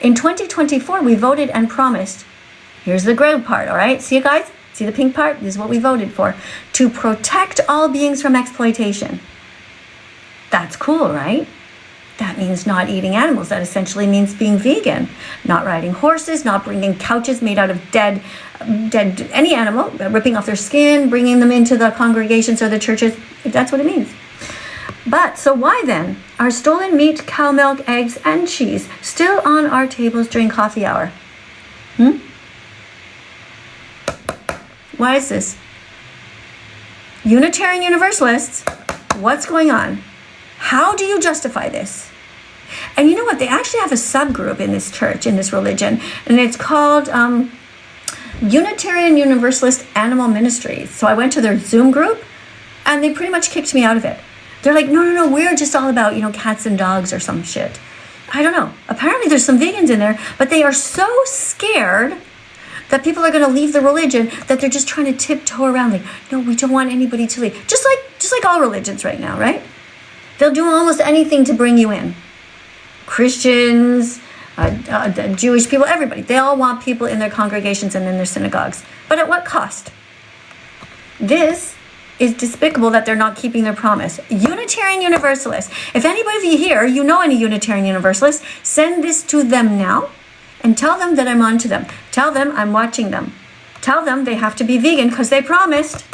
In 2024, we voted and promised, here's the gray part, all right? See you guys? See the pink part? This is what we voted for. To protect all beings from exploitation. That's cool, right? That means not eating animals. That essentially means being vegan. Not riding horses, not bringing couches made out of dead any animal, ripping off their skin, bringing them into the congregations or the churches. That's what it means. But, so why then are stolen meat, cow milk, eggs, and cheese still on our tables during coffee hour? Why is this? Unitarian Universalists, what's going on? How do you justify this? And you know what? They actually have a subgroup in this church, in this religion, and it's called Unitarian Universalist Animal Ministries. So I went to their Zoom group, and they pretty much kicked me out of it. They're like, no, we're just all about, cats and dogs or some shit. I don't know. Apparently there's some vegans in there, but they are so scared that people are going to leave the religion that they're just trying to tiptoe around. Like, no, we don't want anybody to leave. Just like all religions right now, right? They'll do almost anything to bring you in. Christians, Jewish people, everybody. They all want people in their congregations and in their synagogues. But at what cost? This is despicable that they're not keeping their promise. Unitarian Universalists. If anybody of you here, you know any Unitarian Universalists, send this to them now and tell them that I'm on to them. Tell them I'm watching them. Tell them they have to be vegan because they promised.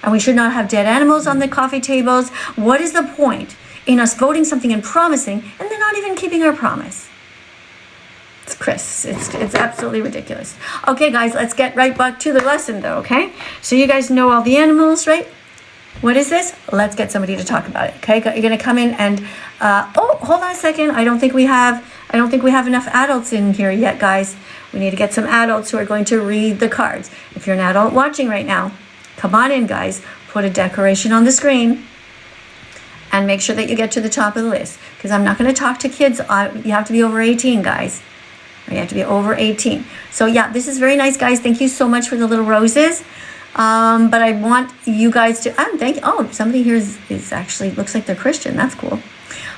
And we should not have dead animals on the coffee tables. What is the point in us voting something and promising and then not even keeping our promise? It's Chris. It's absolutely ridiculous. Okay, guys, let's get right back to the lesson, though, okay? So you guys know all the animals, right? What is this? Let's get somebody to talk about it, okay? You're going to come in and... hold on a second. I don't think we have enough adults in here yet, guys. We need to get some adults who are going to read the cards. If you're an adult watching right now, come on in, guys. Put a decoration on the screen and make sure that you get to the top of the list, because I'm not going to talk to kids. You have to be over 18, guys. You have to be over 18. So yeah, this is very nice, guys. Thank you so much for the little roses. But I want you guys to, somebody here is actually, looks like they're Christian. That's cool.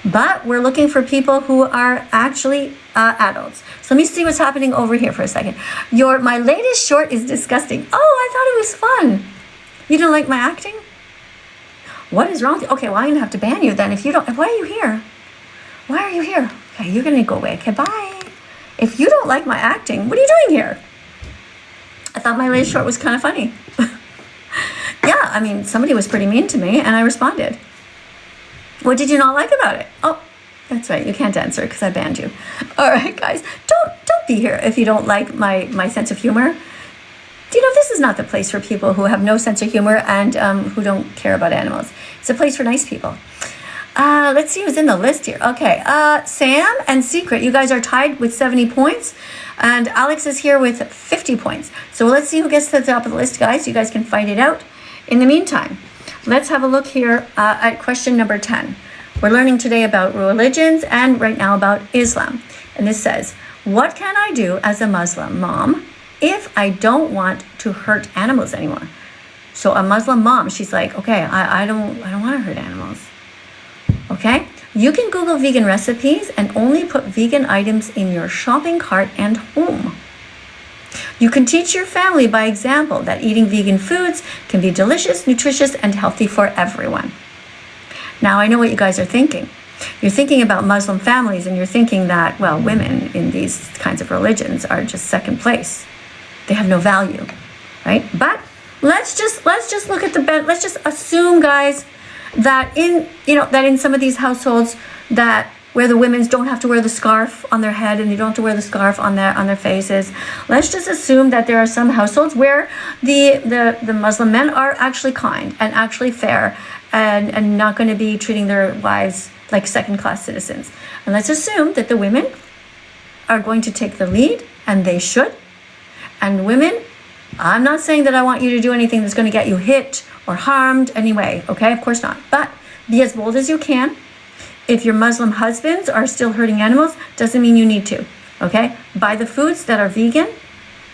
But we're looking for people who are actually adults. So let me see what's happening over here for a second. My latest short is disgusting. Oh, I thought it was fun. You didn't like my acting? What is wrong with you? Okay, well, I'm going to have to ban you then if you don't. Why are you here? Why are you here? Okay, you're going to go away. Okay, bye. If you don't like my acting, what are you doing here? I thought my latest short was kind of funny. Yeah, I mean, somebody was pretty mean to me and I responded. What did you not like about it? Oh, that's right. You can't answer because I banned you. All right, guys, don't be here if you don't like my sense of humor. This is not the place for people who have no sense of humor and who don't care about animals. It's a place for nice people. Let's see who's in the list here. Okay, Sam and Secret, you guys are tied with 70 points. And Alex is here with 50 points. So let's see who gets to the top of the list, guys. You guys can fight it out. In the meantime, let's have a look here at question number 10. We're learning today about religions and right now about Islam. And this says, what can I do as a Muslim mom if I don't want to hurt animals anymore? So a Muslim mom, she's like, okay, I don't want to hurt animals. Okay, you can Google vegan recipes and only put vegan items in your shopping cart and home. You can teach your family by example that eating vegan foods can be delicious, nutritious, and healthy for everyone. Now, I know what you guys are thinking. You're thinking about Muslim families and you're thinking that, well, women in these kinds of religions are just second place. They have no value, right? But let's just look at let's just assume, guys, that in some of these households where the women don't have to wear the scarf on their head and they don't have to wear the scarf on their faces. Let's just assume that there are some households where the Muslim men are actually kind and actually fair and not going to be treating their wives like second-class citizens. And let's assume that the women are going to take the lead, and they should. And women, I'm not saying that I want you to do anything that's going to get you hit or harmed anyway, okay? Of course not. But be as bold as you can. If your Muslim husbands are still hurting animals, doesn't mean you need to, okay? Buy the foods that are vegan,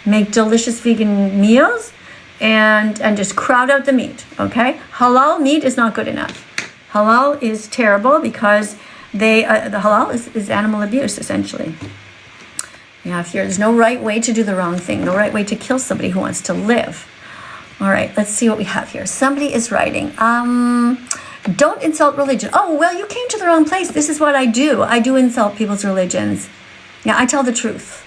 make delicious vegan meals, and just crowd out the meat, okay? Halal meat is not good enough. Halal is terrible because the halal is animal abuse, essentially. Yeah, there's no right way to do the wrong thing, no right way to kill somebody who wants to live. All right, let's see what we have here. Somebody is writing, don't insult religion. Oh, well, you came to the wrong place. This is what I do. I do insult people's religions. Yeah, I tell the truth.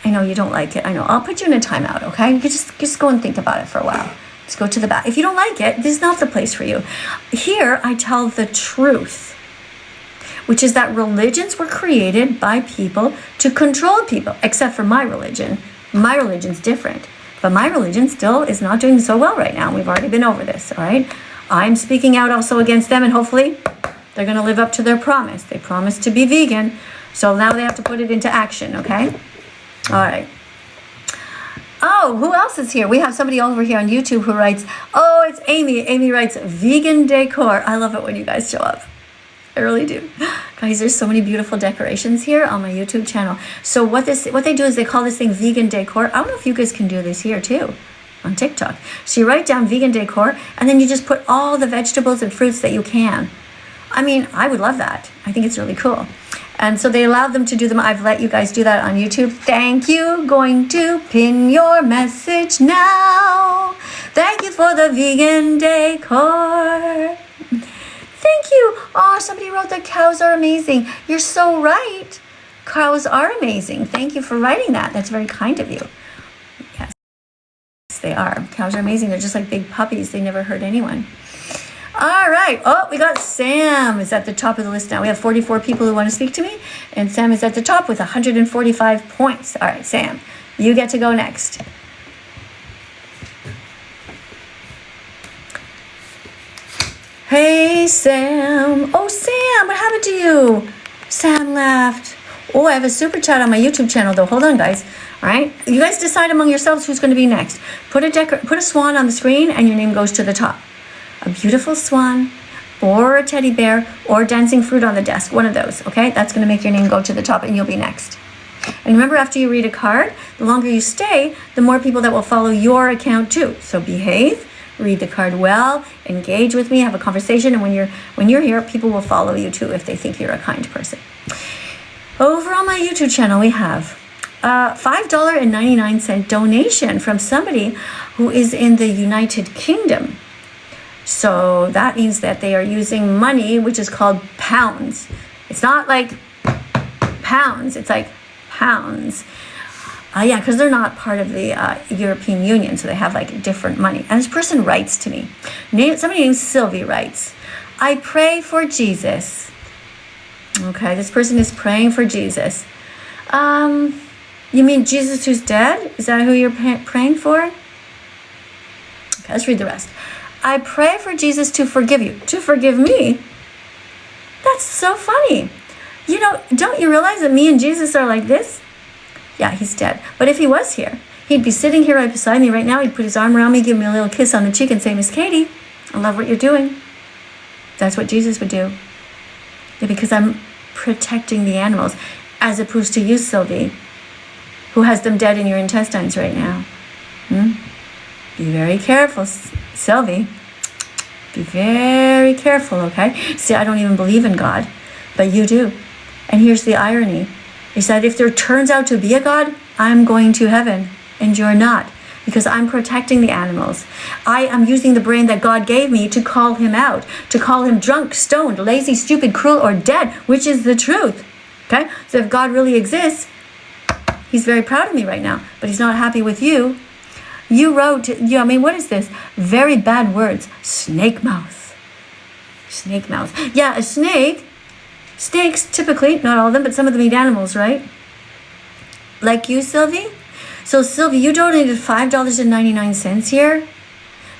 I know you don't like it. I know. I'll put you in a timeout, okay? You can just go and think about it for a while. Just go to the back. If you don't like it, this is not the place for you. Here, I tell the truth, which is that religions were created by people to control people, except for my religion. My religion's different. But my religion still is not doing so well right now. We've already been over this, all right? I'm speaking out also against them, and hopefully they're going to live up to their promise. They promised to be vegan, so now they have to put it into action, okay? All right. Oh, who else is here? We have somebody over here on YouTube who writes, oh, it's Amy. Amy writes, vegan decor. I love it when you guys show up. I really do. Guys, there's so many beautiful decorations here on my YouTube channel. So what they do is they call this thing vegan decor. I don't know if you guys can do this here too on TikTok. So you write down vegan decor, and then you just put all the vegetables and fruits that you can. I mean, I would love that. I think it's really cool. And so they allowed them to do them. I've let you guys do that on YouTube. Thank you. Going to pin your message now. Thank you for the vegan decor. Thank you. Oh, somebody wrote that cows are amazing. You're so right. Cows are amazing. Thank you for writing that. That's very kind of you. Yes, they are. Cows are amazing. They're just like big puppies. They never hurt anyone. All right. Oh, we got Sam is at the top of the list now. We have 44 people who want to speak to me, and Sam is at the top with 145 points. All right, Sam, you get to go next. Hey, Sam. Oh, Sam, what happened to you? Sam left. Oh, I have a super chat on my YouTube channel, though. Hold on, guys. All right. You guys decide among yourselves who's going to be next. Put a swan on the screen, and your name goes to the top. A beautiful swan, or a teddy bear, or dancing fruit on the desk. One of those, okay? That's going to make your name go to the top, and you'll be next. And remember, after you read a card, the longer you stay, the more people that will follow your account, too. So behave. Read the card well, engage with me, have a conversation, and when you're here, people will follow you too if they think you're a kind person. Over on my YouTube channel, we have a $5.99 donation from somebody who is in the United Kingdom. So that means that they are using money, which is called pounds. It's not like pounds, it's like pounds. Yeah, because they're not part of the European Union, so they have like different money. And this person writes to me. Somebody named Sylvie writes, I pray for Jesus. Okay, this person is praying for Jesus. You mean Jesus who's dead? Is that who you're praying for? Okay, let's read the rest. I pray for Jesus to forgive you. To forgive me? That's so funny. You know, don't you realize that me and Jesus are like this? Yeah, he's dead. But if he was here, he'd be sitting here right beside me right now. He'd put his arm around me, give me a little kiss on the cheek and say, Miss Katie, I love what you're doing. That's what Jesus would do. Yeah, because I'm protecting the animals, as opposed to you, Sylvie, who has them dead in your intestines right now. Be very careful, Sylvie. Be very careful, okay? See, I don't even believe in God, but you do. And here's the irony. Is that if there turns out to be a God, I'm going to heaven and you're not, because I'm protecting the animals. I am using the brain that God gave me to call him out, to call him drunk, stoned, lazy, stupid, cruel, or dead, which is the truth. Okay? So if God really exists, he's very proud of me right now, but he's not happy with you. You wrote, what is this? Very bad words. Snake mouth. Snake mouth. Yeah, a snake. Snakes, typically, not all of them, but some of them eat animals, right? Like you, Sylvie? So, Sylvie, you donated $5.99 here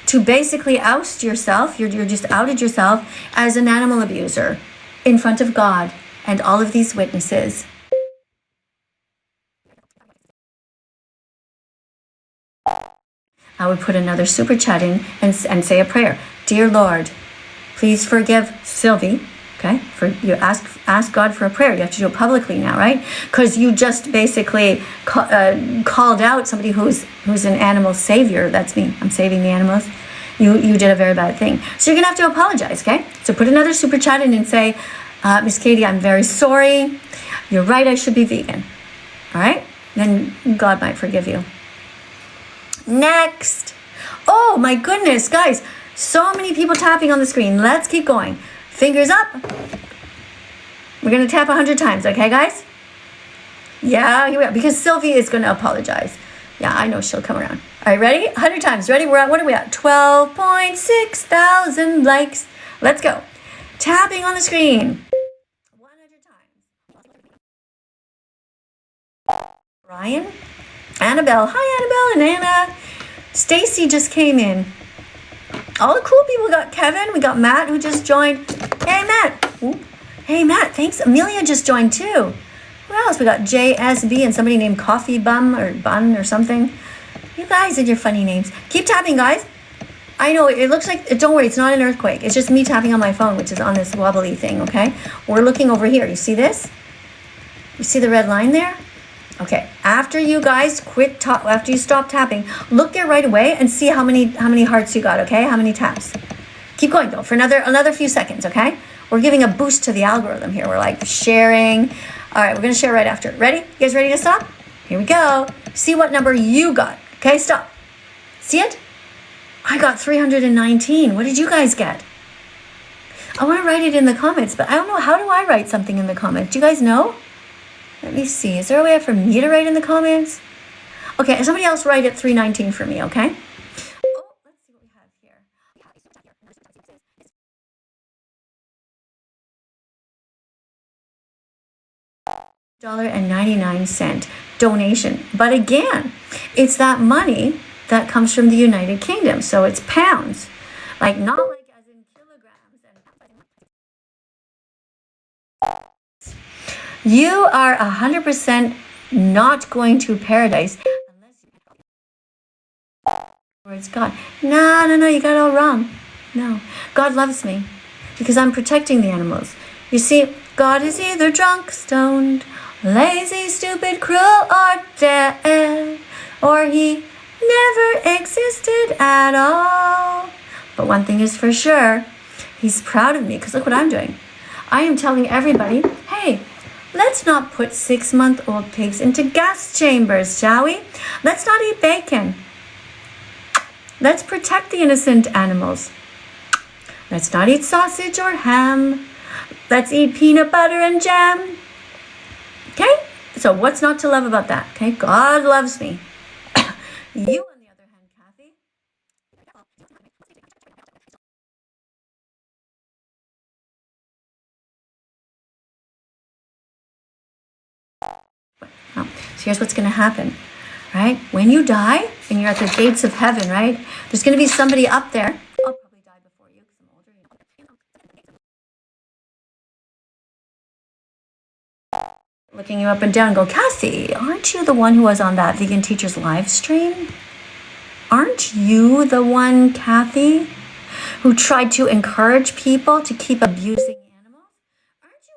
to basically oust yourself. You're just outed yourself as an animal abuser in front of God and all of these witnesses. I would put another super chat in and say a prayer. Dear Lord, please forgive Sylvie. Okay, you ask God for a prayer. You have to do it publicly now, right? Because you just basically called out somebody who's an animal savior. That's me. I'm saving the animals. You did a very bad thing. So you're gonna have to apologize. Okay. So put another super chat in and say, Miss Katie, I'm very sorry. You're right. I should be vegan. All right? Then God might forgive you. Next. Oh my goodness, guys. So many people tapping on the screen. Let's keep going. Fingers up. We're going to tap 100 times, okay, guys? Yeah, here we are. Because Sylvie is going to apologize. Yeah, I know she'll come around. All right, ready? 100 times. Ready? We're at, what are we at? 12.6 thousand likes. Let's go. Tapping on the screen. 100 times. Ryan? Annabelle. Hi, Annabelle and Anna. Stacy just came in. All the cool people. We got Kevin. We got Matt who just joined. Hey, Matt. Ooh. Hey, Matt. Thanks. Amelia just joined too. Who else? We got JSB and somebody named Coffee Bum or Bun or something. You guys and your funny names. Keep tapping, guys. I know it looks like, don't worry, it's not an earthquake. It's just me tapping on my phone, which is on this wobbly thing, okay? We're looking over here. You see this? You see the red line there? Okay, after you guys after you stop tapping, look there right away and see how many hearts you got, okay? How many taps. Keep going though for another few seconds, okay? We're giving a boost to the algorithm here. We're like sharing. All right, we're gonna share right after. Ready? You guys ready to stop? Here we go. See what number you got. Okay, stop. See it? I got 319. What did you guys get? I want to write it in the comments, but I don't know. How do I write something in the comments? Do you guys know? Let me see. Is there a way for me to write in the comments? Okay, somebody else write it 319 for me, okay? Oh, let's see what we have here. $1.99 donation. But again, it's that money that comes from the United Kingdom. So it's pounds. Like not like as in kilograms. You are 100% not going to paradise unless you towards God. No, you got it all wrong. No. God loves me because I'm protecting the animals. You see, God is either drunk, stoned, lazy, stupid, cruel, or dead, or he never existed at all. But one thing is for sure, he's proud of me because look what I'm doing. I am telling everybody, hey, let's not put 6-month-old pigs into gas chambers, shall we? Let's not eat bacon. Let's protect the innocent animals. Let's not eat sausage or ham. Let's eat peanut butter and jam. Okay? So what's not to love about that? Okay? God loves me. You, on the other hand, Kathy. So here's what's going to happen, right? When you die and you're at the gates of heaven, right? There's going to be somebody up there. I'll probably die before you because I'm older. Looking you up and down and go, Kathy, aren't you the one who was on that vegan teacher's live stream? Aren't you the one, Kathy, who tried to encourage people to keep abusing animals? Aren't you?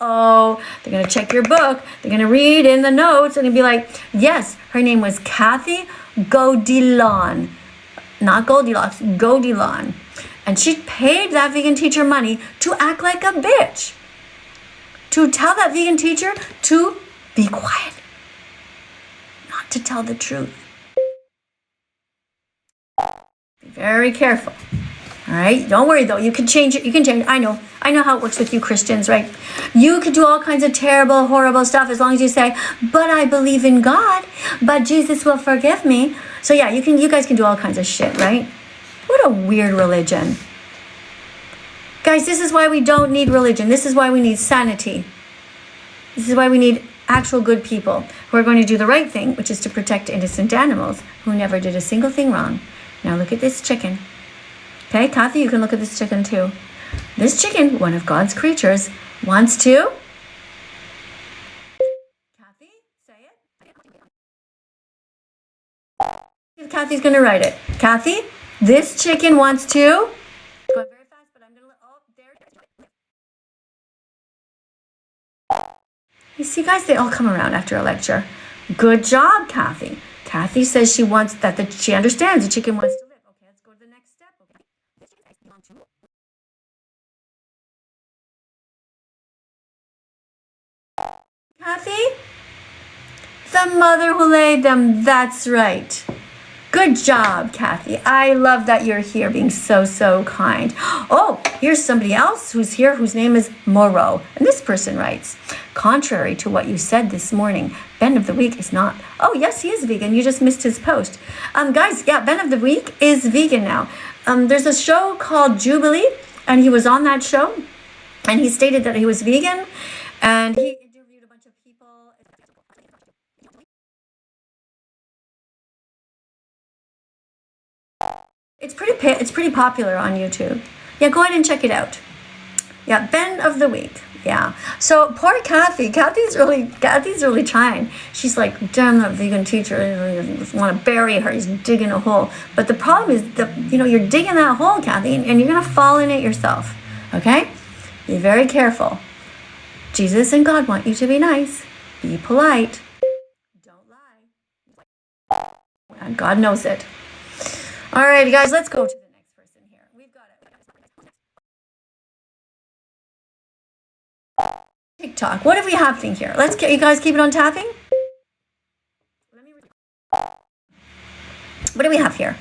Oh, they're going to check your book. They're going to read in the notes and be like, yes, her name was Kathy Godilon. Not Goldilocks, Godilon. And she paid that vegan teacher money to act like a bitch. To tell that vegan teacher to be quiet. Not to tell the truth. Be very careful. All right? Don't worry, though. You can change it. You can change it. I know how it works with you Christians, right? You could do all kinds of terrible, horrible stuff as long as you say, but I believe in God. But Jesus will forgive me. So, yeah, you guys can do all kinds of shit, right? What a weird religion. Guys, this is why we don't need religion. This is why we need sanity. This is why we need actual good people who are going to do the right thing, which is to protect innocent animals who never did a single thing wrong. Now look at this chicken. Okay, Kathy, you can look at this chicken too. This chicken, one of God's creatures, wants to... Kathy, say it. Kathy's going to write it. Kathy, this chicken wants to... Going very fast, but I'm going to... Oh, there it is. You see, guys, they all come around after a lecture. Good job, Kathy. Kathy says she understands the chicken wants to live. Okay, let's go to the next step. Okay. Kathy? The mother who laid them, that's right. Good job, Kathy. I love that you're here being so, so kind. Oh, here's somebody else who's here whose name is Moreau. And this person writes, contrary to what you said this morning, Ben of the Week is not. Oh, yes, he is vegan. You just missed his post. Guys, yeah, Ben of the Week is vegan now. There's a show called Jubilee, and he was on that show, and he stated that he was vegan, and he interviewed a bunch of people. It's pretty popular on YouTube. Yeah, go ahead and check it out. Yeah, Ben of the Week. Yeah. So poor Kathy. Kathy's really trying. She's like, damn that vegan teacher. I just want to bury her. He's digging a hole. But the problem is that you're digging that hole, Kathy, and you're gonna fall in it yourself. Okay? Be very careful. Jesus and God want you to be nice. Be polite. Don't lie. And God knows it. All right, guys, let's go to the next person here. We've got it. TikTok. What are we happening here? Let's get you guys keep it on tapping. What do we have here?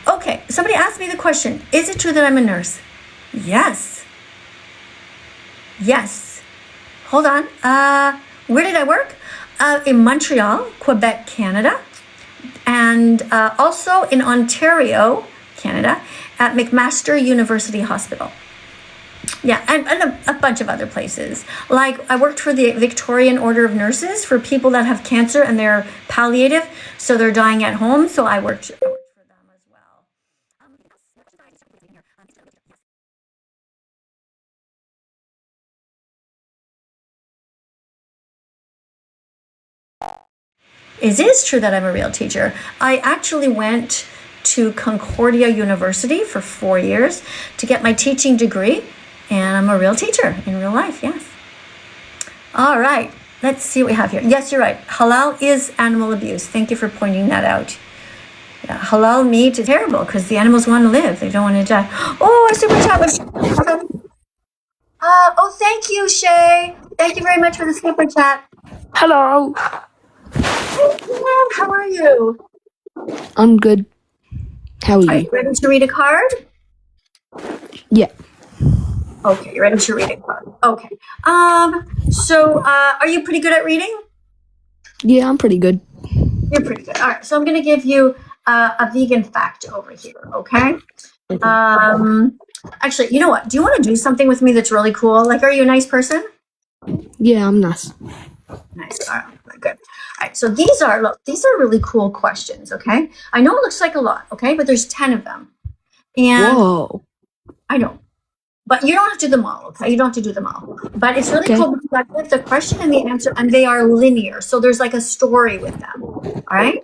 Okay, somebody asked me the question, is it true that I'm a nurse? Yes. Yes. Hold on. Where did I work? In Montreal, Quebec, Canada. And also in Ontario, Canada, at McMaster University Hospital. Yeah, and a bunch of other places. Like, I worked for the Victorian Order of Nurses for people that have cancer and they're palliative, so they're dying at home, so I worked for them as well. It is true that I'm a real teacher. I actually went to Concordia University for 4 years to get my teaching degree, and I'm a real teacher in real life, yes. All right, let's see what we have here. Yes, you're right. Halal is animal abuse. Thank you for pointing that out. Yeah, halal meat is terrible because the animals want to live. They don't want to die. Oh, a super chat was... oh, thank you, Shay. Thank you very much for the super chat. Hello. How are you? I'm good. How are you? Ready to read a card? Yeah. Okay, you're ready to read a card. Okay. So are you pretty good at reading? Yeah, I'm pretty good. You're pretty good. All right. So I'm going to give you a vegan fact over here. Okay. Actually, you know what? Do you want to do something with me that's really cool? Like, are you a nice person? Yeah, I'm nice. Nice. All right. Good. All right. So these are really cool questions. Okay. I know it looks like a lot. Okay, but there's 10 of them. And whoa. I know. But you don't have to do them all, okay? You don't have to do them all. But it's really cool because I put the question and the answer, and they are linear. So there's like a story with them. All right?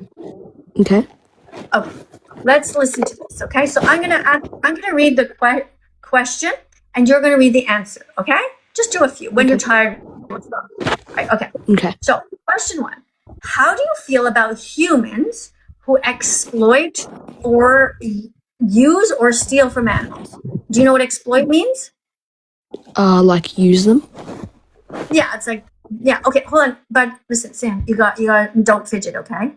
Okay. Okay. Let's listen to this, okay? So I'm gonna read the question, and you're gonna read the answer, okay? Just do a few. When you're tired. Right, okay. Okay. So question 1: how do you feel about humans who exploit or use or steal from animals? Do you know what exploit means? Like use them? Yeah, it's like, yeah, okay, hold on. But listen, Sam, you got, don't fidget, okay?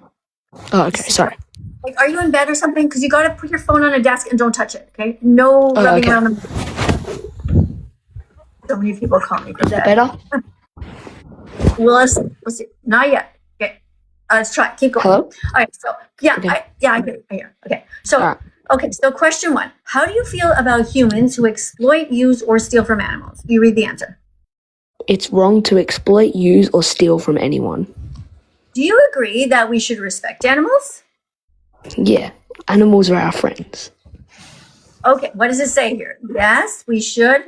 Oh, okay, sorry. Like, are you in bed or something? Because you got to put your phone on a desk and don't touch it, okay? No rubbing around the... So many people call me for that. Better? Well, let's see. Not yet. Okay. Let's try. Keep going. Hello? All right, so, yeah, Okay. I hear. Okay, so... All right. Okay, so question 1. How do you feel about humans who exploit, use, or steal from animals? You read the answer. It's wrong to exploit, use, or steal from anyone. Do you agree that we should respect animals? Yeah, animals are our friends. Okay, what does it say here? Yes, we should.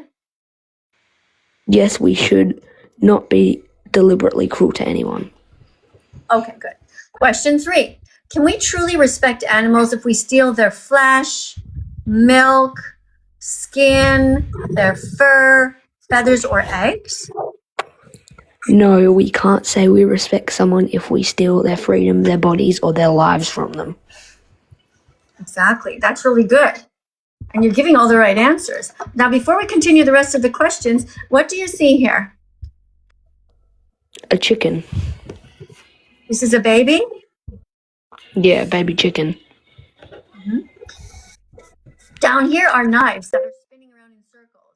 Yes, we should not be deliberately cruel to anyone. Okay, good. Question 3. Can we truly respect animals if we steal their flesh, milk, skin, their fur, feathers, or eggs? No, we can't say we respect someone if we steal their freedom, their bodies, or their lives from them. Exactly. That's really good. And you're giving all the right answers. Now, before we continue the rest of the questions, what do you see here? A chicken. This is a baby? Yeah, baby chicken. Down here are knives that are spinning around in circles.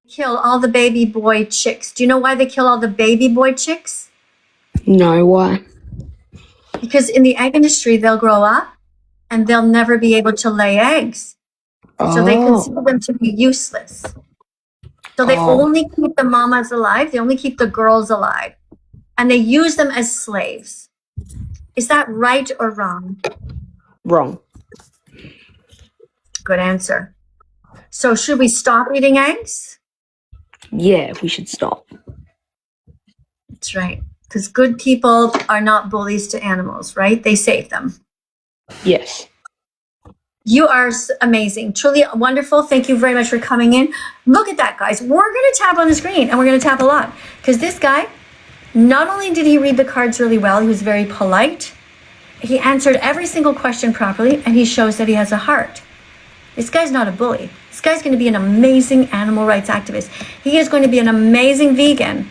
Kill all the baby boy chicks. Do you know why they kill all the baby boy chicks? No, why? Because in the egg industry, they'll grow up and they'll never be able to lay eggs. So they consider them to be useless. So they only keep the mamas alive. They only keep the girls alive. And they use them as slaves. Is that right or wrong? Wrong. Good answer. So should we stop eating eggs? Yeah, we should stop. That's right. Because good people are not bullies to animals, right? They save them. Yes. You are amazing. Truly wonderful. Thank you very much for coming in. Look at that, guys. We're going to tap on the screen, and we're going to tap a lot. Because this guy, not only did he read the cards really well, he was very polite. He answered every single question properly, and he shows that he has a heart. This guy's not a bully. This guy's going to be an amazing animal rights activist. He is going to be an amazing vegan.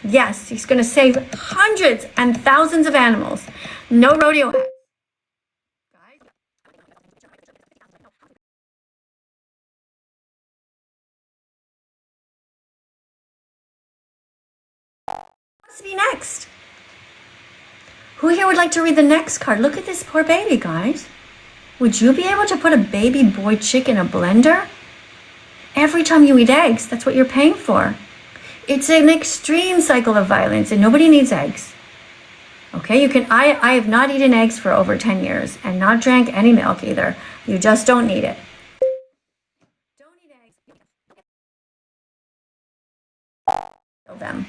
Yes, he's going to save hundreds and thousands of animals. No rodeo hats. What's to be next? Who here would like to read the next card? Look at this poor baby, guys. Would you be able to put a baby boy chick in a blender? Every time you eat eggs, that's what you're paying for. It's an extreme cycle of violence, and nobody needs eggs. Okay, you can. I have not eaten eggs for over 10 years and not drank any milk either. You just don't need it. Don't eat eggs. Kill them.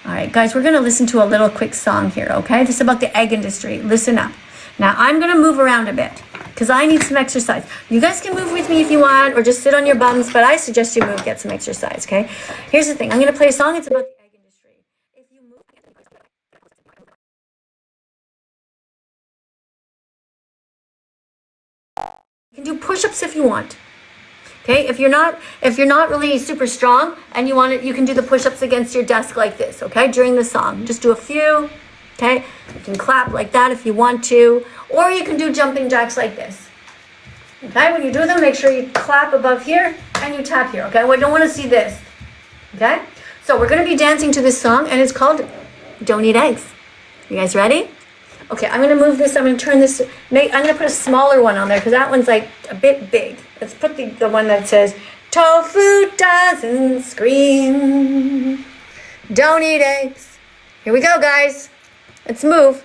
All right, guys, we're going to listen to a little quick song here, okay? This is about the egg industry. Listen up. Now, I'm going to move around a bit because I need some exercise. You guys can move with me if you want or just sit on your bums, but I suggest you move, get some exercise, okay? Here's the thing. I'm going to play a song. It's about the egg industry. If you move... You can do push-ups if you want. Okay, if you're not really super strong and you want it, you can do the push-ups against your desk like this, okay, during the song. Just do a few, okay? You can clap like that if you want to, or you can do jumping jacks like this. Okay, when you do them, make sure you clap above here and you tap here, okay? We don't want to see this, okay? So we're going to be dancing to this song, and it's called Don't Eat Eggs. You guys ready? Okay, I'm going to move this. I'm going to turn this. I'm going to put a smaller one on there because that one's like a bit big. Let's put the one that says, tofu doesn't scream. Don't eat eggs. Here we go, guys. Let's move.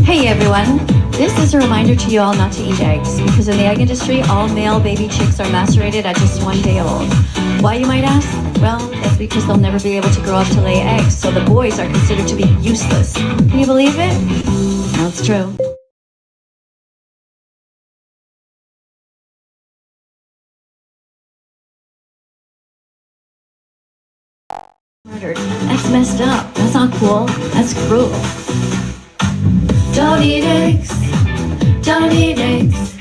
Hey, everyone. This is a reminder to you all not to eat eggs because in the egg industry, all male baby chicks are macerated at just 1 day old. Why, you might ask? Well, that's because they'll never be able to grow up to lay eggs, so the boys are considered to be useless. Can you believe it? Well, it's true. Murdered. That's messed up. That's not cool. That's cruel. Don't eat eggs. Don't eat eggs.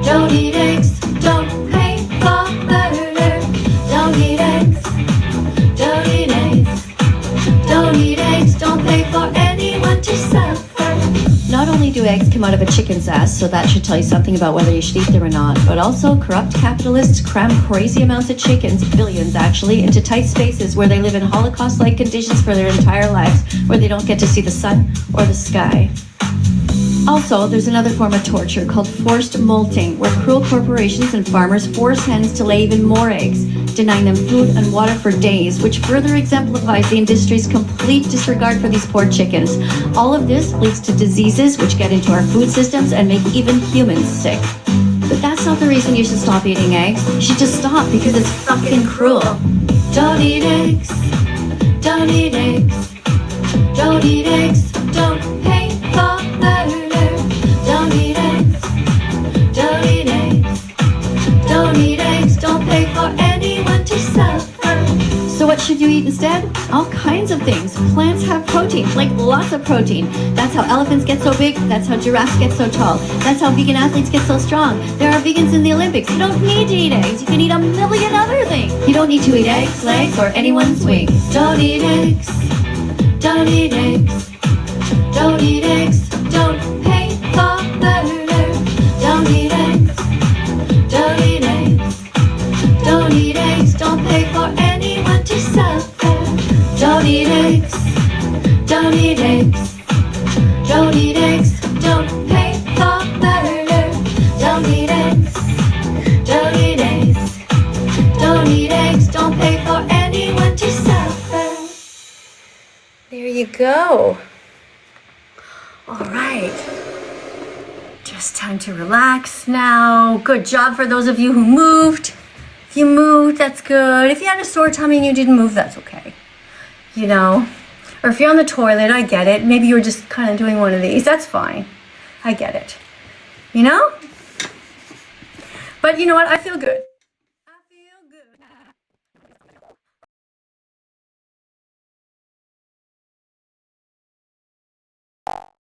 Don't eat eggs. Don't pay for murder. Don't eat eggs. Don't eat eggs. Don't eat eggs. Don't pay for anyone to suffer. Not only do eggs come out of a chicken's ass, so that should tell you something about whether you should eat them or not, but also corrupt capitalists cram crazy amounts of chickens, billions actually, into tight spaces where they live in Holocaust-like conditions for their entire lives, where they don't get to see the sun or the sky. Also, there's another form of torture called forced molting, where cruel corporations and farmers force hens to lay even more eggs, denying them food and water for days, which further exemplifies the industry's complete disregard for these poor chickens. All of this leads to diseases which get into our food systems and make even humans sick. But that's not the reason you should stop eating eggs. You should just stop because it's fucking cruel. Don't eat eggs. Don't eat eggs. Don't eat eggs. Don't pay for murder. Don't eat eggs. Don't eat eggs. Don't eat eggs. Don't pay for anyone to suffer. So what should you eat instead? All kinds of things. Plants have protein. protein, like lots of protein. That's how elephants get so big. That's how giraffes get so tall. That's how vegan athletes get so strong. There are vegans in the Olympics. You don't need to eat eggs. You can eat a million other things. You don't need to eat eggs, legs, or anyone's wings. Don't eat eggs. Don't eat eggs. Don't eat eggs. Don't pay for murder. Don't eat eggs. Don't eat eggs. Don't eat eggs. Don't pay for anyone to suffer. Don't eat eggs. Don't eat eggs. Don't eat eggs. Don't pay for murder. Don't eat eggs. Don't eat eggs. Don't eat eggs. Don't pay for anyone to suffer. There you go. All right. Just time to relax now. Good job for those of you who moved. If you moved, that's good. If you had a sore tummy and you didn't move, that's okay. You know, or if you're on the toilet, I get it. Maybe you were just kind of doing one of these. That's fine. I get it. You know? But you know what? I feel good. I feel good.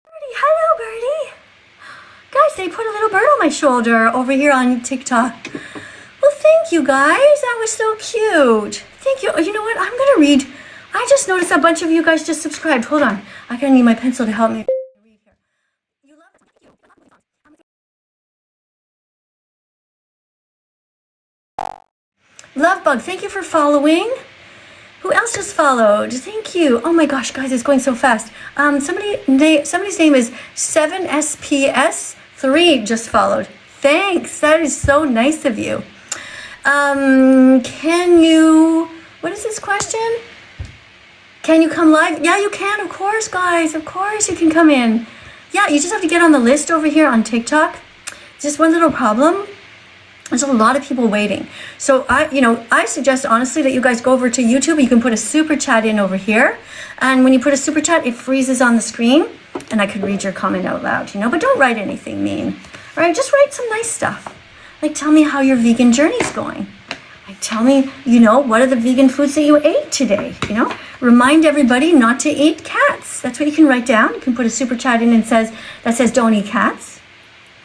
Birdie, hello, Birdie. Guys, they put a little bird on my shoulder over here on TikTok. Well, thank you, guys. That was so cute. Thank you. You know what? I'm going to read. I just noticed a bunch of you guys just subscribed. Hold on. I gotta need my pencil to help me read here. You love Love Bug, thank you for following. Who else just followed? Thank you. Oh my gosh, guys, it's going so fast. Somebody's name is 7SPS3 just followed. Thanks. That is so nice of you. Can you? What is this question? Can you come live? Yeah, you can, of course, guys. Of course you can come in. Yeah, you just have to get on the list over here on TikTok. Just one little problem. There's a lot of people waiting. So I suggest honestly that you guys go over to YouTube. You can put a super chat in over here. And when you put a super chat, it freezes on the screen and I can read your comment out loud, but don't write anything mean. All right, just write some nice stuff. Like tell me how your vegan journey's going. Like tell me, what are the vegan foods that you ate today, Remind everybody not to eat cats. That's what you can write down. You can put a super chat in and says don't eat cats,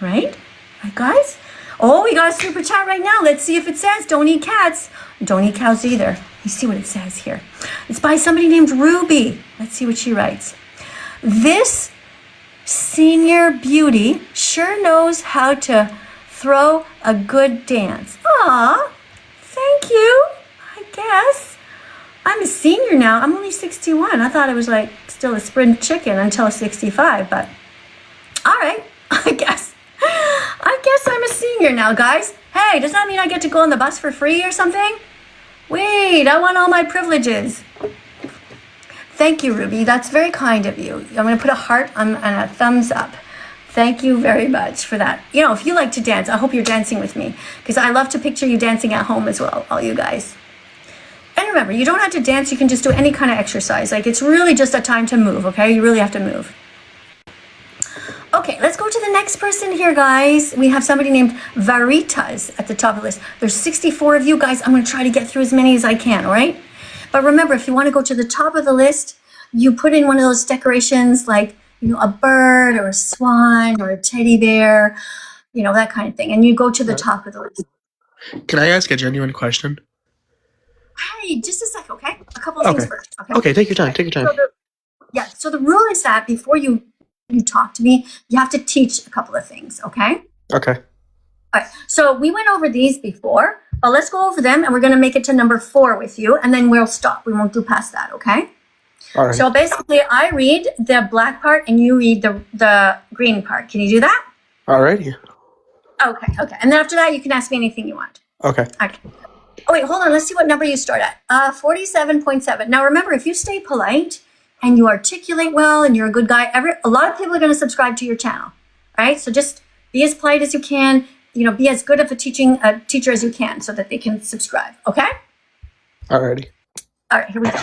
right? Right, guys? Oh, we got a super chat right now. Let's see if it says don't eat cats. Don't eat cows either. Let me see what it says here. It's by somebody named Ruby. Let's see what she writes. This senior beauty sure knows how to throw a good dance. Aw, thank you, I guess. I'm a senior now. I'm only 61. I thought I was like still a spring chicken until 65, but all right, I guess I'm a senior now, guys. Hey, does that mean I get to go on the bus for free or something? Wait, I want all my privileges. Thank you, Ruby. That's very kind of you. I'm going to put a heart and a thumbs up. Thank you very much for that. If you like to dance, I hope you're dancing with me because I love to picture you dancing at home as well, all you guys. And remember, you don't have to dance. You can just do any kind of exercise. Like it's really just a time to move, okay? You really have to move. Okay, let's go to the next person here, guys. We have somebody named Veritas at the top of the list. There's 64 of you guys. I'm going to try to get through as many as I can, all right? But remember, if you want to go to the top of the list, you put in one of those decorations like, a bird or a swan or a teddy bear, that kind of thing. And you go to the top of the list. Can I ask a genuine question? Hey, just a sec, okay? A couple of things first, okay? Okay, take your time, take your time. So the rule is that before you talk to me, you have to teach a couple of things, okay? Okay. All right, so we went over these before, but let's go over them and we're gonna make it to number 4 with you and then we'll stop. We won't do past that, okay? All right. So basically I read the black part and you read the green part. Can you do that? Alrighty. Okay. And then after that, you can ask me anything you want. Okay. Oh, wait, hold on. Let's see what number you start at. 47.7. Now, remember, if you stay polite and you articulate well and you're a good guy, a lot of people are going to subscribe to your channel, right? So just be as polite as you can, be as good of a teacher as you can so that they can subscribe, okay? Alrighty. All right, here we go.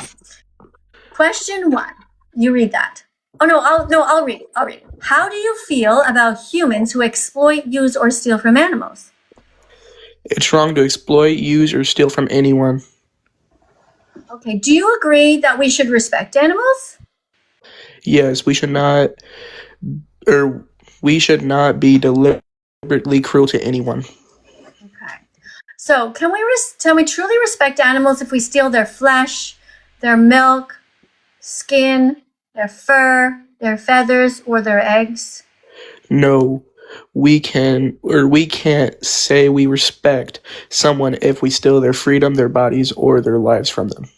Question 1. You read that. Oh, no, I'll read. How do you feel about humans who exploit, use, or steal from animals? It's wrong to exploit, use, or steal from anyone. Okay, do you agree that we should respect animals? Yes, or we should not be deliberately cruel to anyone. Okay. So can we truly respect animals if we steal their flesh, their milk, skin, their fur, their feathers, or their eggs? No, we can't say we respect someone if we steal their freedom, their bodies, or their lives from them.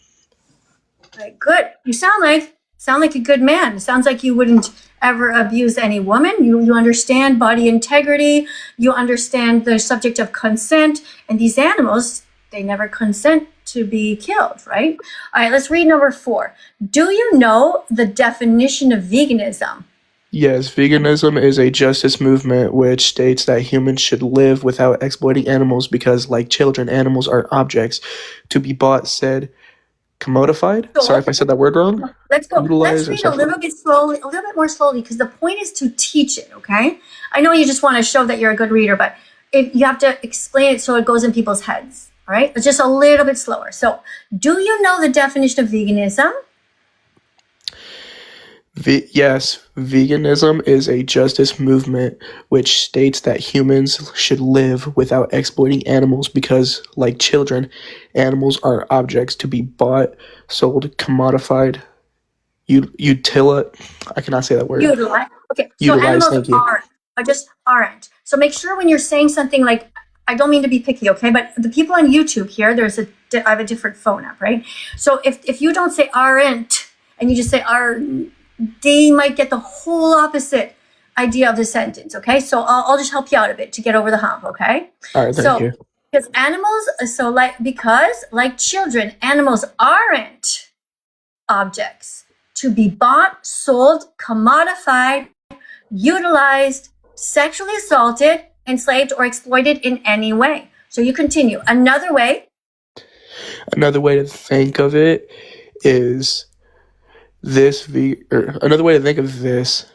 Right, good. You sound like a good man. Sounds like you wouldn't ever abuse any woman. You understand body integrity. You understand the subject of consent. And these animals, they never consent to be killed, right? All right, let's read number 4. Do you know the definition of veganism? Yes, veganism is a justice movement which states that humans should live without exploiting animals because, like children, animals are objects to be bought, said, commodified. Sorry if I said that word wrong. Let's go. Utilized Let's or read a something. little bit slowly, a little bit more slowly, because the point is to teach it, okay? I know you just want to show that you're a good reader, but you have to explain it so it goes in people's heads, all right? It's just a little bit slower. So, do you know the definition of veganism? Yes, veganism is a justice movement which states that humans should live without exploiting animals because, like children, animals are objects to be bought, sold, commodified, I cannot say that word. Utilize. Okay, so Utilize, animals thank you. aren't. So make sure when you're saying something like, I don't mean to be picky, okay, but the people on YouTube here, I have a different phone app, right? So if you don't say aren't and you just say are, they might get the whole opposite idea of the sentence, okay? So I'll just help you out a bit to get over the hump, okay? All right, thank you. Because like children, animals aren't objects to be bought, sold, commodified, utilized, sexually assaulted, enslaved, or exploited in any way. So you continue. Another way to think of it is another way to think of this: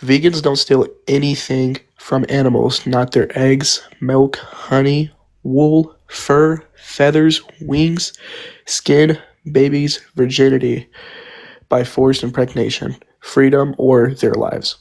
vegans don't steal anything from animals, not their eggs, milk, honey, wool, fur, feathers, wings, skin, babies, virginity by forced impregnation, freedom, or their lives.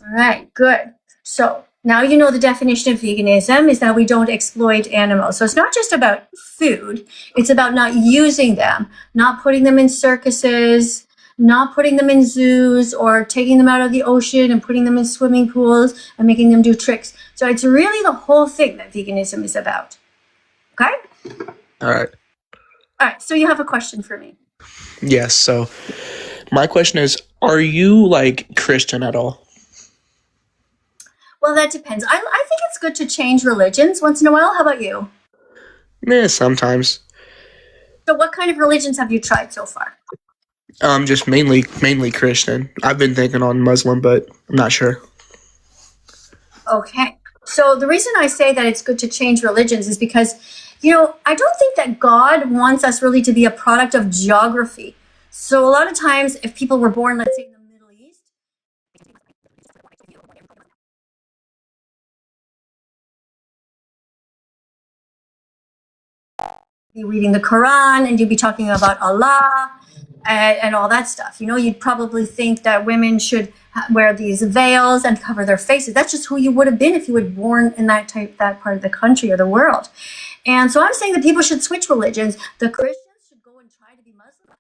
All right, good. So now you know the definition of veganism is that we don't exploit animals. So it's not just about food. It's about not using them, not putting them in circuses, not putting them in zoos or taking them out of the ocean and putting them in swimming pools and making them do tricks. So it's really the whole thing that veganism is about. Okay? All right. All right, so you have a question for me. Yes, so my question is, are you like Christian at all? Well, that depends. I think it's good to change religions once in a while. How about you? Sometimes. So what kind of religions have you tried so far? Just mainly Christian. I've been thinking on Muslim, but I'm not sure. Okay. So the reason I say that it's good to change religions is because, I don't think that God wants us really to be a product of geography. So a lot of times if people were born, let's say in the Middle East, be reading the Quran and you'd be talking about Allah and all that stuff. You'd probably think that women should wear these veils and cover their faces. That's just who you would have been if you were born in that part of the country or the world. And so I'm saying that people should switch religions. The Christians should go and try to be Muslim.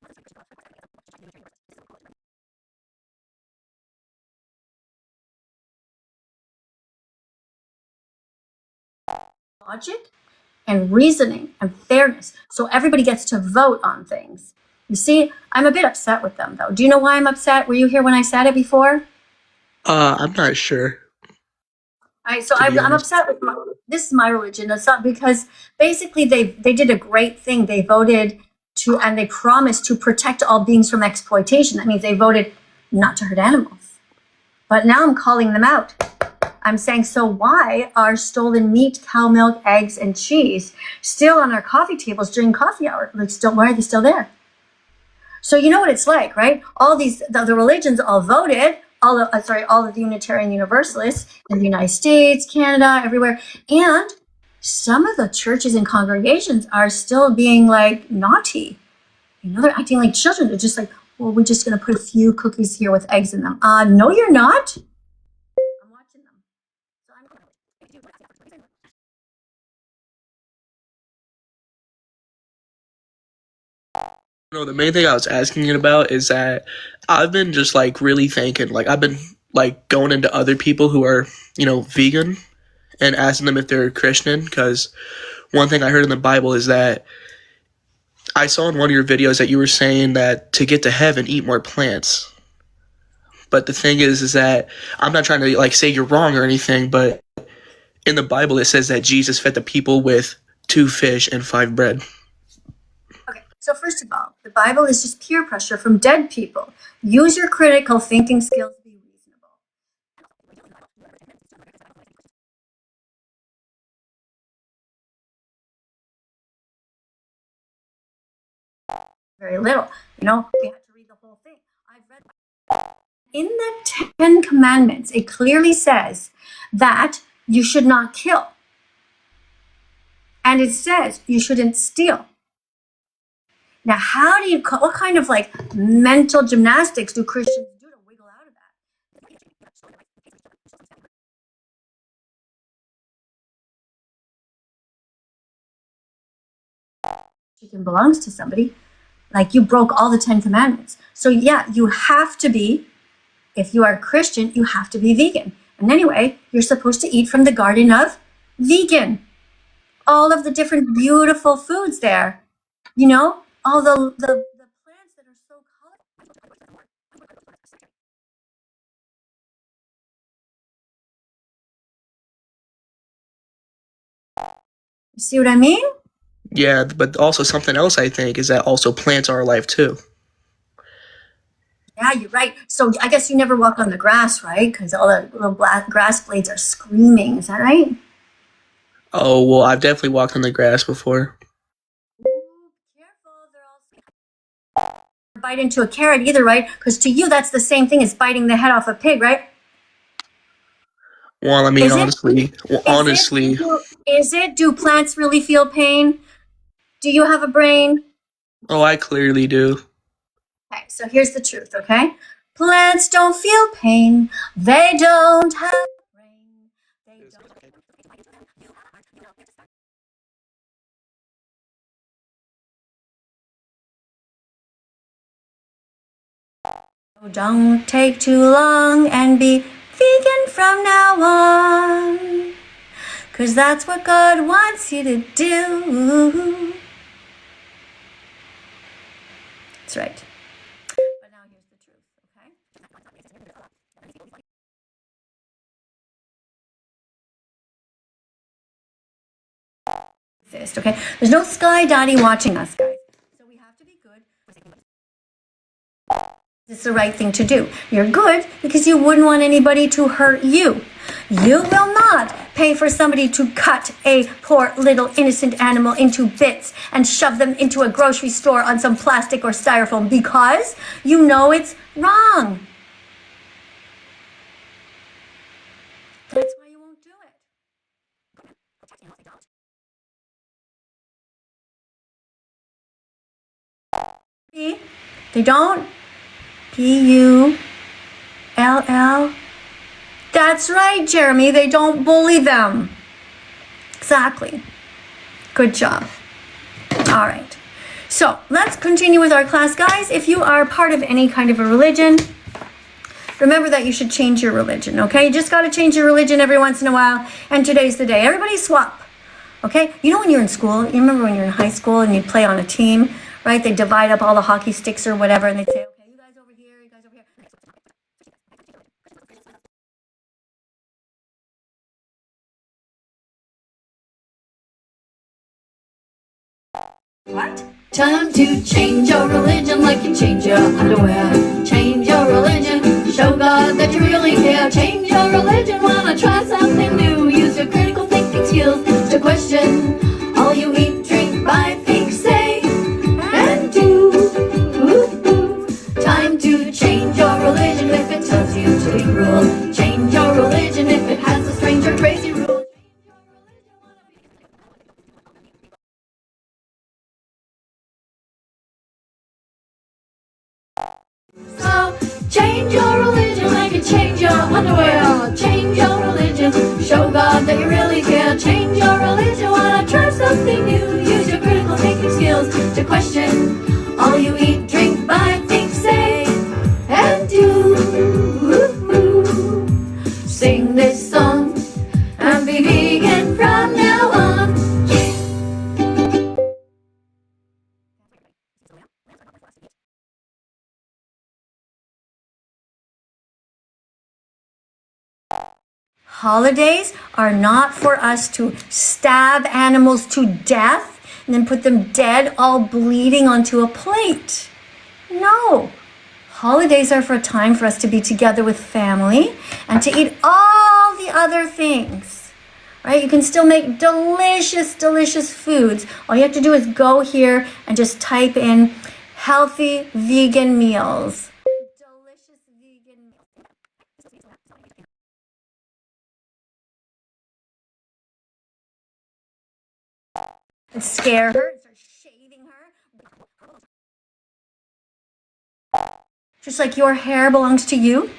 Logic and reasoning and fairness, so everybody gets to vote on things. You see, I'm a bit upset with them, though. Do you know why I'm upset? Were you here when I said it before? I'm not sure. All right, so I'm upset with this is my religion. It's not because basically they did a great thing. They voted to, and they promised to protect all beings from exploitation. That means they voted not to hurt animals. But now I'm calling them out. I'm saying, so why are stolen meat, cow milk, eggs, and cheese still on our coffee tables during coffee hour? Why are they still there? So you know what it's like, right? All the religions all voted, all of the Unitarian Universalists in the United States, Canada, everywhere. And some of the churches and congregations are still being like naughty. They're acting like children. They're just like, well, we're just going to put a few cookies here with eggs in them. No, you're not. I'm watching them. So I'm No, the main thing I was asking it about is that I've been just like really thinking, like I've been like going into other people who are, vegan and asking them if they're Christian, because one thing I heard in the Bible is that I saw in one of your videos that you were saying that to get to heaven, eat more plants. But the thing is that I'm not trying to like say you're wrong or anything, but in the Bible it says that Jesus fed the people with 2 fish and 5 bread. Okay, so first of all, the Bible is just peer pressure from dead people. Use your critical thinking skills to be reasonable. Very little. We had to read the whole thing. I've read in the 10 Commandments, it clearly says that you should not kill. And it says you shouldn't steal. Now, what kind of like mental gymnastics do Christians do to wiggle out of that? Chicken belongs to somebody. Like you broke all the 10 Commandments. So yeah, you have to be, if you are a Christian, you have to be vegan. And anyway, you're supposed to eat from the garden of vegan. All of the different beautiful foods there. All the plants that are so colorful. You see what I mean? Yeah, but also something else I think is that also plants are alive too. Yeah, you're right. So I guess you never walk on the grass, right? Because all the little black grass blades are screaming. Is that right? Oh, well, I've definitely walked on the grass before. Ooh, careful, they're all bite into a carrot either, right? Because to you, that's the same thing as biting the head off a pig, right? Well, I mean, Is it? honestly, Is it? Is it? Do plants really feel pain? Do you have a brain? oh, I clearly do. Okay, so here's the truth, okay? Plants don't feel pain. They don't have a brain. They don't. Don't take too long and be vegan from now on. 'Cause that's what God wants you to do. That's right. But now here's the truth, okay? Okay? There's no sky daddy watching us, guys. So we have to be good. It's the right thing to do. You're good because you wouldn't want anybody to hurt you. You will not pay for somebody to cut a poor little innocent animal into bits and shove them into a grocery store on some plastic or styrofoam because you know it's wrong. That's why you won't do it. They don't. Pull. That's right, Jeremy. They don't bully them. Exactly. Good job. All right. So let's continue with our class. Guys, if you are part of any kind of a religion, remember that you should change your religion, okay? You just got to change your religion every once in a while, and today's the day. Everybody swap, okay? When you're in school, you remember when you're in high school and you'd play on a team, right? They divide up all the hockey sticks or whatever, and they'd say, okay, you guys over here, you guys over here. What? Time to change your religion like you change your underwear. Change your religion, show God that you really care. Change your religion, wanna try something new. Use your critical thinking skills to question all you eat, drink, buy, think, say, and do. Time to change your religion if it tells you to be cruel. Change your religion if it has a strange or crazy rule. Show God that you really care. Change your religion, wanna try something new. Use your critical thinking skills to question all you eat, drink, buy, think, say, and do. Sing this song and be vegan from now on. Holidays are not for us to stab animals to death and then put them dead, all bleeding onto a plate. No. Holidays are for a time for us to be together with family and to eat all the other things, right? You can still make delicious, delicious foods. All you have to do is go here and just type in healthy vegan meals. Delicious vegan meals. And scare her and start shaving her. Just like your hair belongs to you,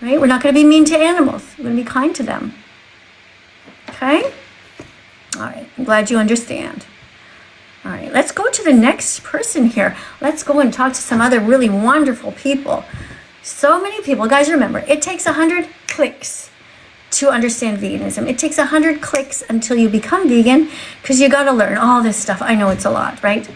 right? We're not going to be mean to animals. We're going to be kind to them. Okay? All right. I'm glad you understand. All right. Let's go to the next person here. Let's go and talk to some other really wonderful people. So many people. Guys, remember, it takes 100 clicks to understand veganism. It takes 100 clicks until you become vegan because you got to learn all this stuff. I know it's a lot, right?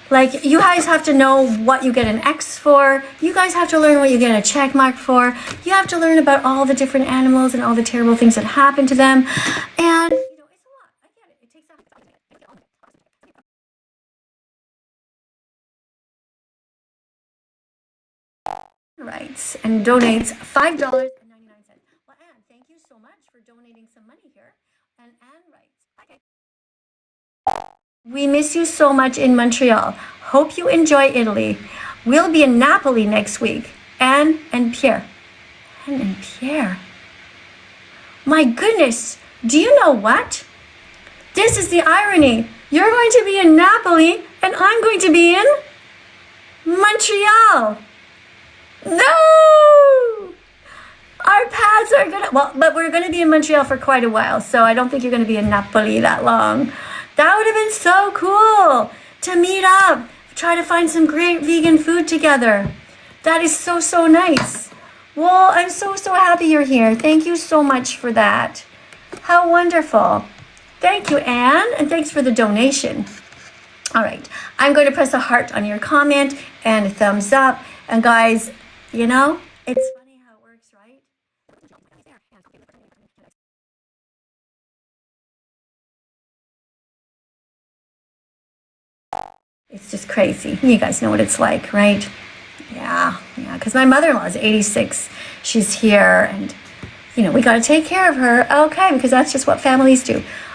Like, you guys have to know what you get an X for. You guys have to learn what you get a check mark for. You have to learn about all the different animals and all the terrible things that happen to them. And, you know, it's a lot. I get it. It takes rights and donates $5.99. Well, Anne, thank you so much for donating some money here. And Anne writes, okay. We miss you so much in Montreal. Hope you enjoy Italy. We'll be in Napoli next week. Anne and Pierre. Anne and Pierre. My goodness. Do you know what? This is the irony. You're going to be in Napoli and I'm going to be in Montreal. No! Our paths are gonna, well, but we're gonna be in Montreal for quite a while, so I don't think you're gonna be in Napoli that long. That would have been so cool to meet up, try to find some great vegan food together. That is so, so nice. Well, I'm so, so happy you're here. Thank you so much for that. How wonderful. Thank you, Anne, and thanks for the donation. All right, I'm going to press a heart on your comment and a thumbs up. And guys, you know, it's funny how it works, right? It's just crazy. You guys know what it's like, right? Yeah, because my mother-in-law is 86. She's here, and, you know, we got to take care of her. Okay, because that's just what families do.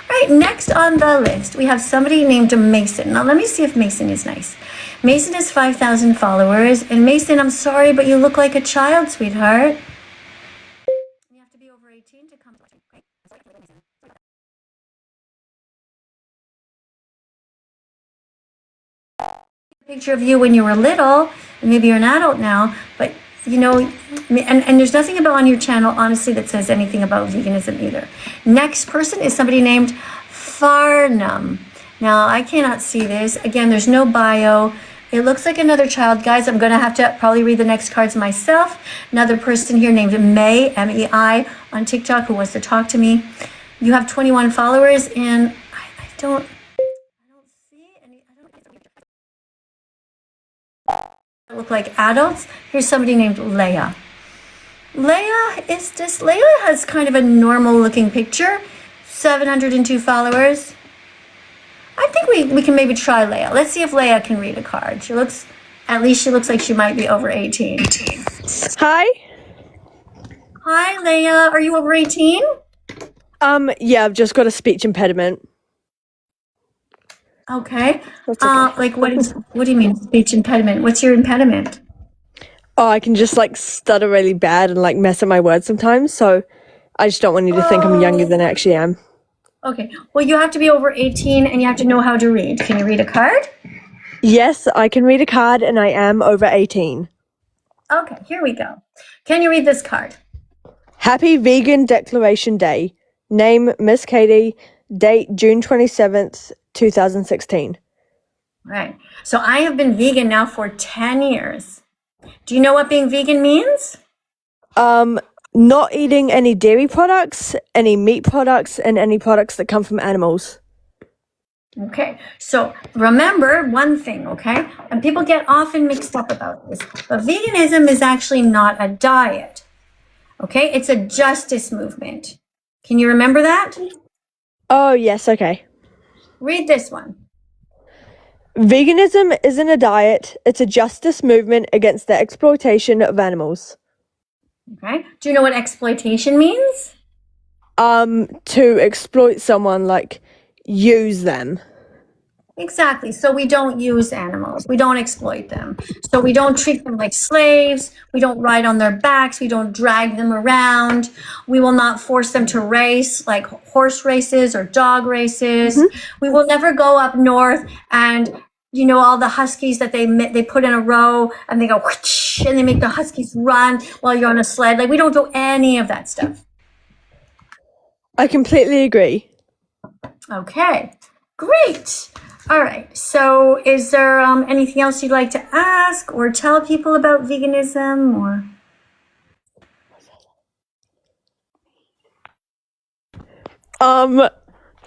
All right, next on the list, we have somebody named Mason. Now, let me see if Mason is nice. Mason has 5,000 followers. And Mason, I'm sorry, but you look like a child, sweetheart. You have to be over 18 to come. Picture of you when you were little, and maybe you're an adult now, but you know, and there's nothing about on your channel, honestly, that says anything about veganism either. Next person is somebody named Farnham. Now, I cannot see this. Again, there's no bio. It looks like another child. Guys, I'm going to have to probably read the next cards myself. Another person here named May, M-E-I, on TikTok who wants to talk to me. You have 21 followers, and I don't see any. Look like adults. Here's somebody named Leia. Leia has kind of a normal looking picture. 702 followers. I think we can maybe try Leia. Let's see if Leia can read a card. She looks like she might be over 18. Hi. Hi, Leia. Are you over 18? Yeah, I've just got a speech impediment. Okay. That's okay. Like what do you mean speech impediment? What's your impediment? Oh, I can just like stutter really bad and like mess up my words sometimes, so I just don't want you to think I'm younger than I actually am. Okay. Well, you have to be over 18 and you have to know how to read. Can you read a card? Yes, I can read a card and I am over 18. Okay, here we go. Can you read this card? Happy Vegan Declaration Day. Name Miss Katie. Date June 27th, 2016. Right. So I have been vegan now for 10 years. Do you know what being vegan means? Not eating any dairy products, any meat products, and any products that come from animals. Okay, so remember one thing, okay? And people get often mixed up about this, but veganism is actually not a diet, okay? It's a justice movement. Can you remember that? Oh, yes, okay. Read this one. Veganism isn't a diet, it's a justice movement against the exploitation of animals. Okay, do you know what exploitation means? To exploit someone, like, use them. Exactly. So we don't use animals. We don't exploit them. So we don't treat them like slaves. We don't ride on their backs. We don't drag them around. We will not force them to race like horse races or dog races. We will never go up north and all the huskies that they put in a row and they go whoosh, and they make the huskies run while you're on a sled. Like we don't do any of that stuff. I completely agree. Okay, great. All right. So is there anything else you'd like to ask or tell people about veganism or?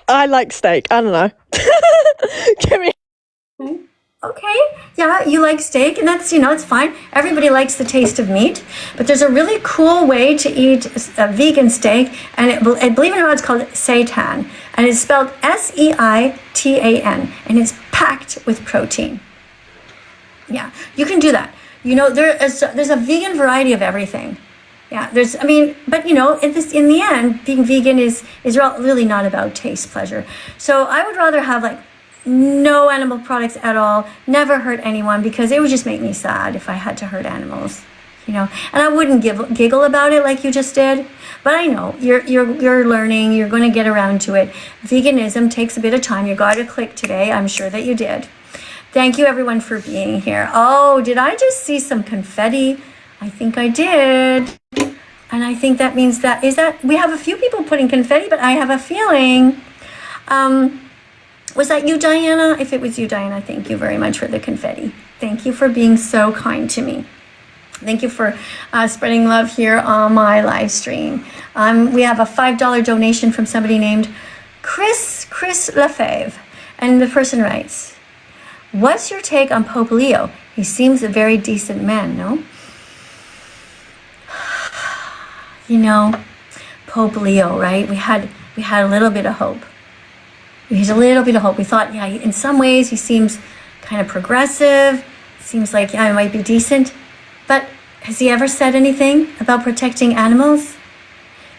I like steak. I don't know. Give me. Okay. Yeah, you like steak, and that's, it's fine. Everybody likes the taste of meat, but there's a really cool way to eat a vegan steak, and believe it or not, it's called seitan, and it's spelled Seitan, and it's packed with protein. Yeah, you can do that. There's a vegan variety of everything. Yeah, but in the end, being vegan is really not about taste pleasure. So I would rather have no animal products at all, never hurt anyone, because it would just make me sad if I had to hurt animals, and I wouldn't giggle about it like you just did. But I know you're learning, you're going to get around to it. Veganism takes a bit of time. You got to click today. I'm sure that you did. Thank you everyone for being here. Oh, did I just see some confetti? I think I did. And I think that means that we have a few people putting confetti, but I have a feeling, was that you, Diana? If it was you, Diana, thank you very much for the confetti. Thank you for being so kind to me. Thank you for spreading love here on my live stream. We have a $5 donation from somebody named Chris Lefebvre. And the person writes, what's your take on Pope Leo? He seems a very decent man, no? Pope Leo, right? We had a little bit of hope. There's a little bit of hope. We thought, yeah, in some ways he seems kind of progressive. Seems like, yeah, he might be decent. But has he ever said anything about protecting animals?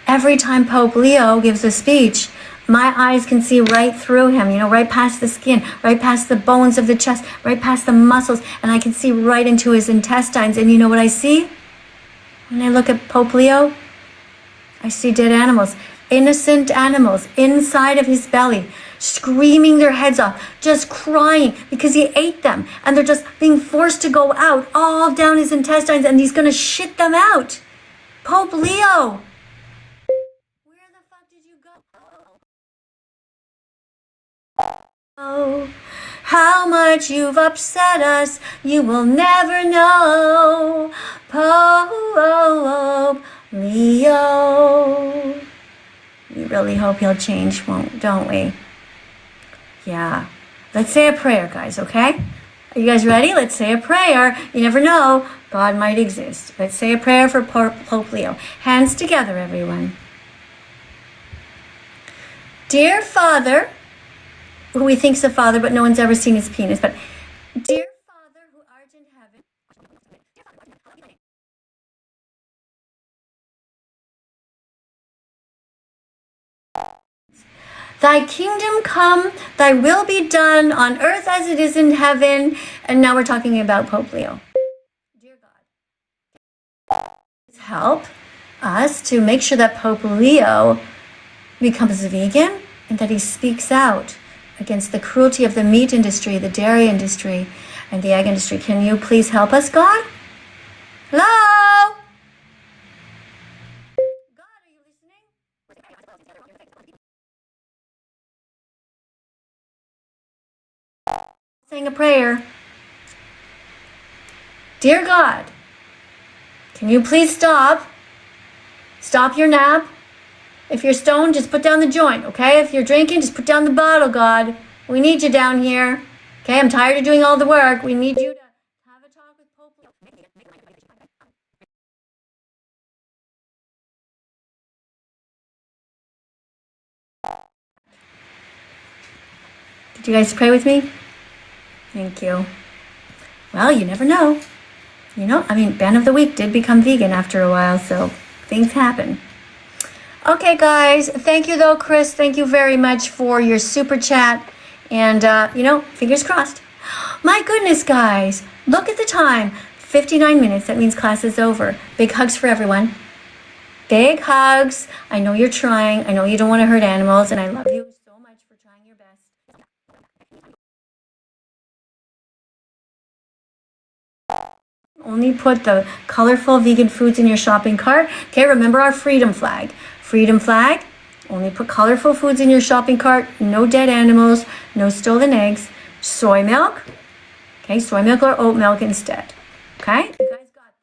Every time Pope Leo gives a speech, my eyes can see right through him, right past the skin, right past the bones of the chest, right past the muscles, and I can see right into his intestines. And you know what I see? When I look at Pope Leo, I see dead animals, innocent animals inside of his belly, screaming their heads off, just crying because he ate them, and they're just being forced to go out all down his intestines, and he's gonna shit them out. Pope Leo, where the fuck did you go? Oh, how much you've upset us, you will never know. Pope Leo. We really hope he'll change, don't we? Yeah. Let's say a prayer, guys, okay? Are you guys ready? Let's say a prayer. You never know. God might exist. Let's say a prayer for Pope Leo. Hands together, everyone. Dear Father, who we think's a father, but no one's ever seen his penis, but dear Father who art in heaven, thy kingdom come, thy will be done on earth as it is in heaven. And now we're talking about Pope Leo. Dear God, help us to make sure that Pope Leo becomes vegan and that he speaks out against the cruelty of the meat industry, the dairy industry, and the egg industry. Can you please help us, God? Hello? God, Saying a prayer. Dear God, can you please stop? Stop your nap. If you're stoned, just put down the joint, okay? If you're drinking, just put down the bottle, God. We need you down here. Okay, I'm tired of doing all the work. We need you to have a talk with Pope. Did you guys pray with me? Thank you. Well, you never know. Ben of the Week did become vegan after a while, so things happen. Okay, guys. Thank you, though, Chris. Thank you very much for your super chat. And, fingers crossed. My goodness, guys. Look at the time. 59 minutes. That means class is over. Big hugs for everyone. Big hugs. I know you're trying. I know you don't want to hurt animals, and I love you so much for trying your best. Only put the colorful vegan foods in your shopping cart. Okay, remember our freedom flag. Freedom flag. Only put colorful foods in your shopping cart. No dead animals. No stolen eggs. Soy milk. Okay, soy milk or oat milk instead. Okay? You guys got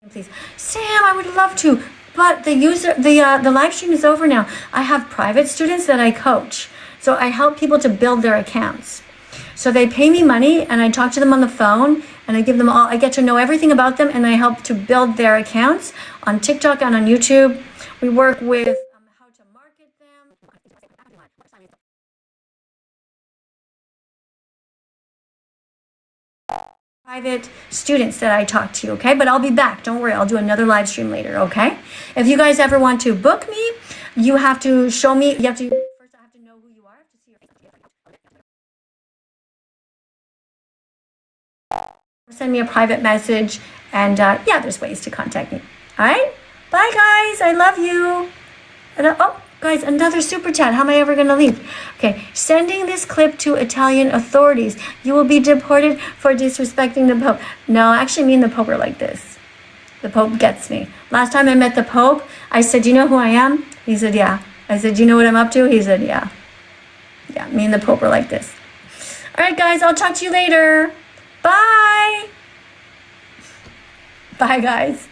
this. Please. Sam, I would love to. But the live stream is over now. I have private students that I coach. So I help people to build their accounts. So they pay me money and I talk to them on the phone and I give them I get to know everything about them and I help to build their accounts on TikTok and on YouTube. We work with how to market them. Private students that I talk to, okay? But I'll be back. Don't worry. I'll do another live stream later, okay? If you guys ever want to book me, you have to show me. First I have to know who you are. I have to see your face. Send me a private message. And there's ways to contact me. All right? Bye, guys. I love you. And, guys, another super chat. How am I ever going to leave? Okay, sending this clip to Italian authorities. You will be deported for disrespecting the Pope. No, actually, me and the Pope are like this. The Pope gets me. Last time I met the Pope, I said, "Do you know who I am?" He said, "Yeah." I said, "Do you know what I'm up to?" He said, "Yeah." Yeah, me and the Pope are like this. All right, guys, I'll talk to you later. Bye. Bye, guys.